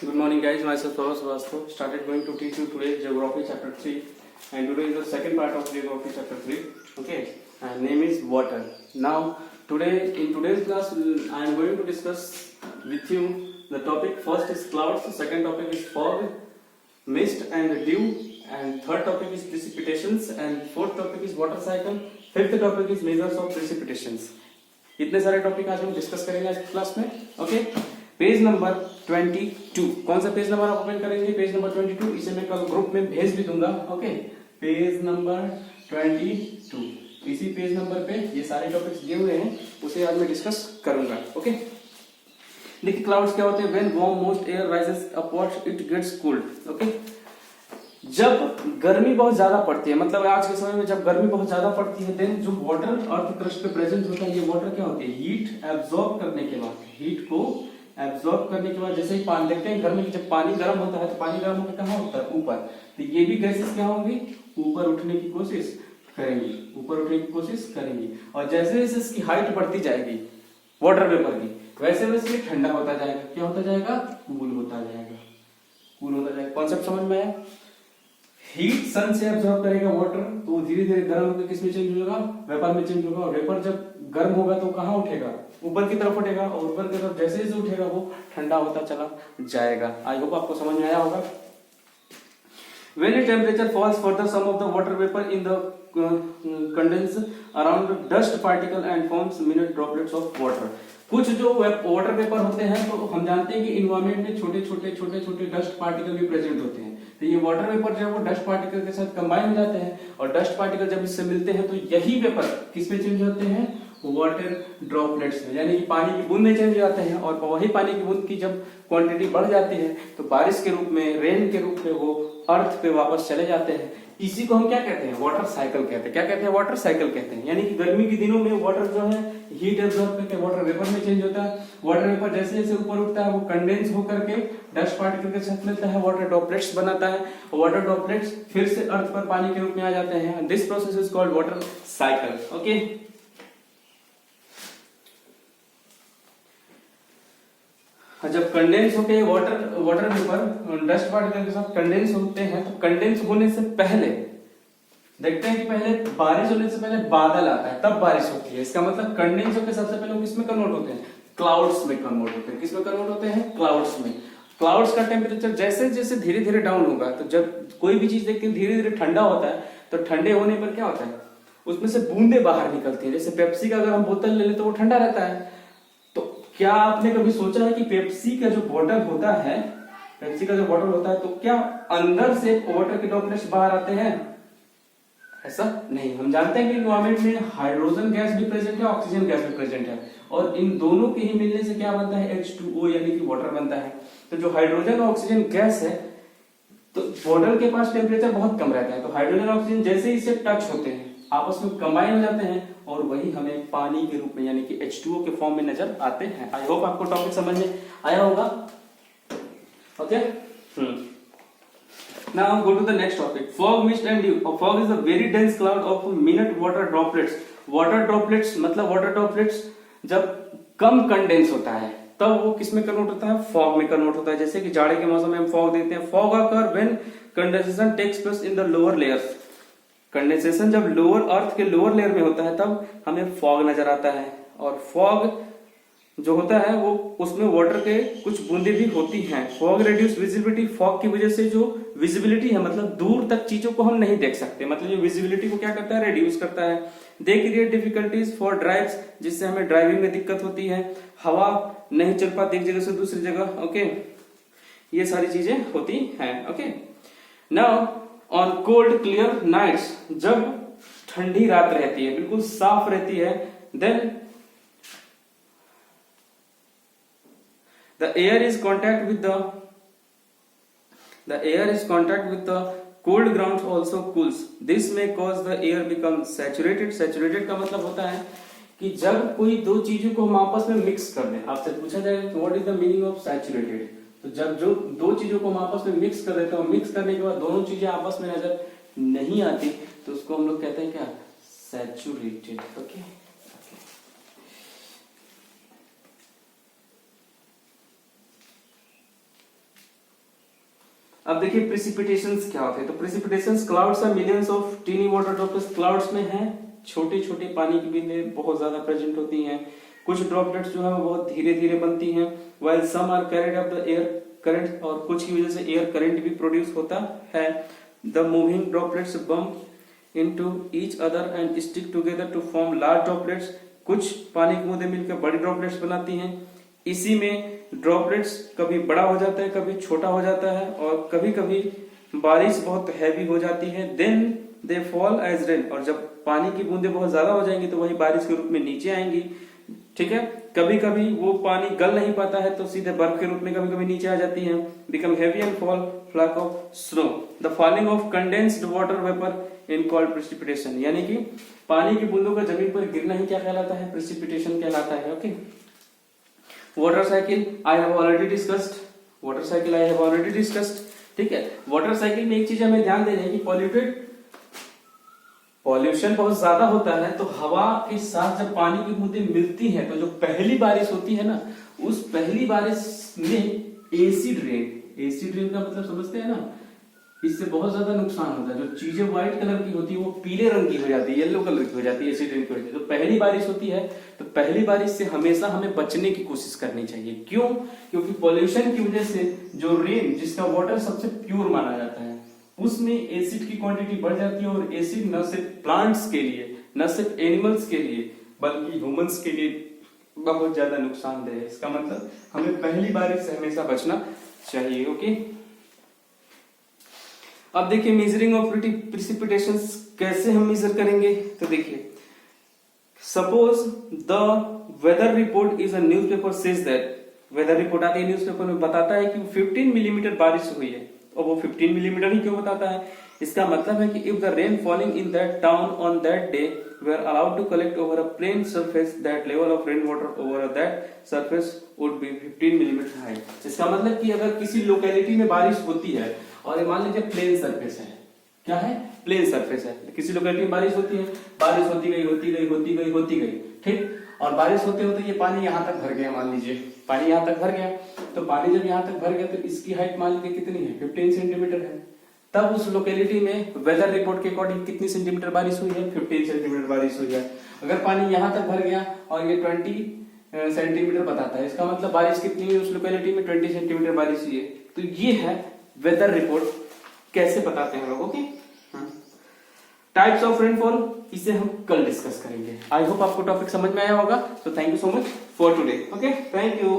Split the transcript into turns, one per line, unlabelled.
Good morning, guys. Myself Prabhas Vastu. Started going to teach you today Geography chapter 3, and today is the second part of Geography chapter 3. Okay, and name is water. Now, in today's class, I am going to discuss with you the topic. First is clouds. Second topic is fog, mist and dew, and third topic is precipitations, and fourth topic is water cycle. Fifth topic is measures of precipitations. इतने सारे topic आज हम discuss करेंगे आज class में. Okay, page number 22. कौन सा page number आप ओपन करेंगे? Page number 22. इसे मैं कल ग्रुप में भेज भी दूंगा. Okay, page number 22. इसी पेज नंबर पे ये सारे टॉपिक्स दिए हुए हैं, उसे आज मैं डिस्कस करूंगा. ओके, देखिए क्लाउड्स क्या होते हैं. When warm moist air rises upwards it gets cooled. Okay, जब गर्मी बहुत ज्यादा पड़ती है, मतलब आज के समय में जब गर्मी बहुत ज्यादा पड़ती है, देन जो वाटर अर्थ क्रस्ट पे प्रेजेंट होता है, ये वाटर क्या होती है? हीट एब्जॉर्ब करने के बाद, हीट को एब्जॉर्ब करने के बाद, जैसे ही पानी देखते हैं घर में जब पानी गर्म होता है तो पानी गर्म होकर कहाँ होता है? ऊपर. तो ये भी गैसेस क्या होंगी? ऊपर उठने की कोशिश करेंगी, ऊपर उठने की कोशिश करेंगी. और जैसे जैसे इसकी हाइट बढ़ती जाएगी वाटर वेपर की, वैसे वैसे ठंडा होता जाएगा. क्या होता जाएगा? कूल होता जाएगा, कूल होता जाएगा. कॉन्सेप्ट समझ में आया? हीट सन से एब्जॉर्ब करेगा वाटर, तो धीरे धीरे गर्म होकर किस में चेंज होगा? वेपर में चेंज होगा. और वेपर जब गर्म होगा तो कहाँ उठेगा? ऊपर की तरफ उठेगा. और ऊपर की तरफ जैसे जैसे उठेगा वो ठंडा होता चला जाएगा. आई होप आपको समझ में आया होगा. When the temperature falls further, some of the water vapor in the condense around dust particle and forms minute droplets of water. कुछ जो वाटर वेपर होते हैं तो हम जानते हैं कि इन्वायरमेंट में छोटे छोटे डस्ट पार्टिकल भी प्रेजेंट होते हैं. तो ये वाटर वेपर जो है वो डस्ट पार्टिकल के साथ कंबाइन हो जाते हैं, और डस्ट पार्टिकल जब इससे मिलते हैं तो यही वेपर किस में चेंज होते हैं? वाटर ड्रॉपलेट्स में, यानी कि पानी की बूंद में चेंज हो जाते हैं. और वही पानी की बूंद की जब क्वांटिटी बढ़ जाती है तो बारिश के रूप में, रेन के रूप में वो अर्थ पे वापस चले जाते हैं. इसी को हम क्या कहते हैं? वाटर साइकिल कहते हैं. क्या कहते हैं? वाटर साइकिल कहते हैं. यानी कि गर्मी के दिनों में वाटर जो है हीट एब्जॉर्ब करके वाटर वेपर में चेंज होता है. वाटर वेपर जैसे जैसे ऊपर उठता है वो कंडेंस होकर के डस्ट पार्टिकल के साथ मिलता है, वाटर ड्रॉपलेट्स बनाता है. वाटर ड्रॉपलेट्स फिर से अर्थ पर पानी के रूप में आ जाते हैं. This process is called water cycle. Okay, जब कंडेंस होके वाटर वेपर डस्ट पार्टिकल के साथ कंडेंस होते हैं, तो कंडेंस होने से पहले देखते हैं कि पहले बारिश होने से पहले बादल आता है, तब बारिश होती है. इसका मतलब कंडेंस होकर सबसे पहले किसमें कन्वर्ट होते हैं? क्लाउड्स में कन्वर्ट होते हैं. किसमें कन्वर्ट होते हैं? क्लाउड्स में. क्लाउड्स का टेम्परेचर जैसे जैसे धीरे धीरे डाउन होगा, तो जब कोई भी चीज देखते हैं धीरे धीरे ठंडा होता है, तो ठंडे होने पर क्या होता है? उसमें से बूंदे बाहर निकलती है. जैसे पेप्सी का अगर हम बोतल ले लें तो वो ठंडा रहता है. क्या आपने कभी सोचा है कि पेप्सी का जो बॉटल होता है, पेप्सी का जो बॉटल होता है, तो क्या अंदर से वाटर के ड्रॉपलेट्स बाहर आते हैं? ऐसा नहीं. हम जानते हैं कि एनवायरमेंट में हाइड्रोजन गैस भी प्रेजेंट है, ऑक्सीजन गैस भी प्रेजेंट है, और इन दोनों के ही मिलने से क्या बनता है? H2O यानी कि वाटर बनता है. तो जो हाइड्रोजन और ऑक्सीजन गैस है, तो बॉटल के पास टेम्परेचर बहुत कम रहता है, तो हाइड्रोजन और ऑक्सीजन जैसे ही इसे टच होते हैं आपस में कंबाइन हो जाते हैं, और वही हमें पानी के रूप में यानी कि H2O के फॉर्म में नजर आते हैं. आई होप आपको टॉपिक समझ में आया होगा. Okay, now go to the next topic. Fog, mist and dew. Fog is a very dense cloud of minute water droplets. Water droplets मतलब वाटर ड्रॉपलेट्स जब कम कंडेंस होता है तब वो किस में कन्वर्ट होता है? फॉग में कन्वर्ट होता है. जैसे कि जाड़े के मौसम में हम फॉग देखते हैं. Fog occur when condensation takes place in the lower layers. Condensation जब लोअर अर्थ के लोअर लेयर में होता है तब हमें फॉग नजर आता है. और फॉग जो होता है वो उसमें वाटर के कुछ बूंदे भी होती हैं. Fog reduce visibility. फॉग की वजह से जो विजिबिलिटी है, मतलब दूर तक चीजों को हम नहीं देख सकते, मतलब ये विजिबिलिटी को क्या करता है? रिड्यूस करता है. They create difficulties for drives, जिससे हमें ड्राइविंग में दिक्कत होती है. हवा नहीं चल पाती एक जगह से दूसरी जगह. ओके, ये सारी चीजें होती हैं. Okay, now on cold clear nights, जब ठंडी रात रहती है, बिल्कुल साफ रहती है, then the air is contact with the cold ground also cools. This may cause the air become saturated. Saturated का मतलब होता है कि जब कोई दो चीजों को हम आपस में मिक्स कर दें. आपसे पूछा जाएगा कि what is the meaning of saturated. तो जब जो दो चीजों को हम आपस में मिक्स कर देते हैं, मिक्स करने के बाद दोनों चीजें आपस में नजर नहीं आती, तो उसको हम लोग कहते हैं क्या? सैचुरेटेड. ओके, अब देखिए प्रेसिपिटेशंस क्या होते हैं। तो precipitations clouds are millions of tiny water droplets. Clouds में है छोटे छोटे पानी की बूंदें बहुत ज्यादा प्रेजेंट होती हैं। कुछ ड्रॉपलेट्स जो है वो बहुत धीरे धीरे बनती हैं, while some are carried up the air current, और कुछ की वजह से एयर करंट भी प्रोड्यूस होता है। The moving droplets bump into each other and stick together to form large droplets। कुछ पानी की बूंदें मिलकर बड़ी ड्रॉपलेट्स बनाती हैं। इसी में ड्रॉपलेट्स कभी बड़ा हो जाता है, कभी छोटा हो जाता है, और कभी कभी बारिश बहुत हैवी हो जाती है। Then they fall as rain, और जब पानी की बूंदें बहुत ज्यादा हो जाएंगी तो वही बारिश के रूप में नीचे आएंगी। ठीक है, कभी कभी वो पानी गल नहीं पाता है तो सीधे बर्फ के रूप में कभी कभी नीचे आ जाती है। Become heavy and fall flake of snow. The falling of condensed water vapour in called precipitation. यानी कि पानी की बूंदों का जमीन पर गिरना ही क्या कहलाता है? प्रेसिपिटेशन कहलाता है। Okay, water cycle I have already discussed. Water cycle I have already discussed. ठीक है, वाटर साइकिल में एक चीज हमें ध्यान देनी है कि पॉल्यूशन बहुत ज्यादा होता है तो हवा के साथ जब पानी की बूंदें मिलती हैं तो जो पहली बारिश होती है ना, उस पहली बारिश में एसिड रेन का मतलब समझते हैं ना, इससे बहुत ज्यादा नुकसान होता है। जो चीजें व्हाइट कलर की होती है वो पीले रंग की हो जाती है, येलो कलर की हो जाती है एसिड रेन की वजह से। तो पहली बारिश होती है तो पहली बारिश से हमेशा हमें बचने की कोशिश करनी चाहिए। क्यों? क्योंकि पॉल्यूशन की वजह से जो रेन, जिसका वाटर सबसे प्योर माना जाता है, उसमें एसिड की क्वांटिटी बढ़ जाती है। और एसिड न सिर्फ प्लांट्स के लिए, न सिर्फ एनिमल्स के लिए, बल्कि ह्यूमंस के लिए बहुत ज्यादा नुकसानदेह है। इसका मतलब हमें पहली बारिश से हमेशा बचना चाहिए। ओके, अब देखिए मेजरिंग ऑफ प्रेसिपिटेशन कैसे हम मेजर करेंगे। तो देखिए, suppose the weather report is a newspaper says that, weather report आती है न्यूज़पेपर में, बताता है कि 15 मिलीमीटर बारिश हुई है। और वो 15 मिलीमीटर ही क्यों बताता है? इसका मतलब है कि if the rain falling in that town on that day we are allowed to collect over a plain surface, that level of rain water over that surface would be 15 millimetre high. इसका मतलब कि अगर किसी locality में बारिश होती है और मान लीजिए प्लेन सरफेस है, क्या है? प्लेन सरफेस है, किसी लोकेलिटी में बारिश होती है, बारिश होती गई, ठीक, और बारिश होते होते ये पानी यहाँ तक भर गया, मान लीजिए पानी यहाँ तक भर गया। तो पानी जब यहाँ तक भर गया तो इसकी हाइट मान लीजिए कितनी है? 15 सेंटीमीटर है। तब उस लोकेलिटी में वेदर रिपोर्ट के अकॉर्डिंग कितनी सेंटीमीटर बारिश हुई है? 15 सेंटीमीटर बारिश हुई है। अगर पानी यहाँ तक भर गया और ये 20 सेंटीमीटर बताता है, इसका मतलब बारिश कितनी हुई उस लोकेलिटी में? 20 सेंटीमीटर बारिश हुई है। तो ये है वेदर रिपोर्ट, कैसे बताते हैं लोग। ओके, टाइप्स ऑफ रेनफॉल, इसे हम कल डिस्कस करेंगे। आई होप आपको टॉपिक समझ में आया होगा। तो thank you so much for today. Okay, thank you.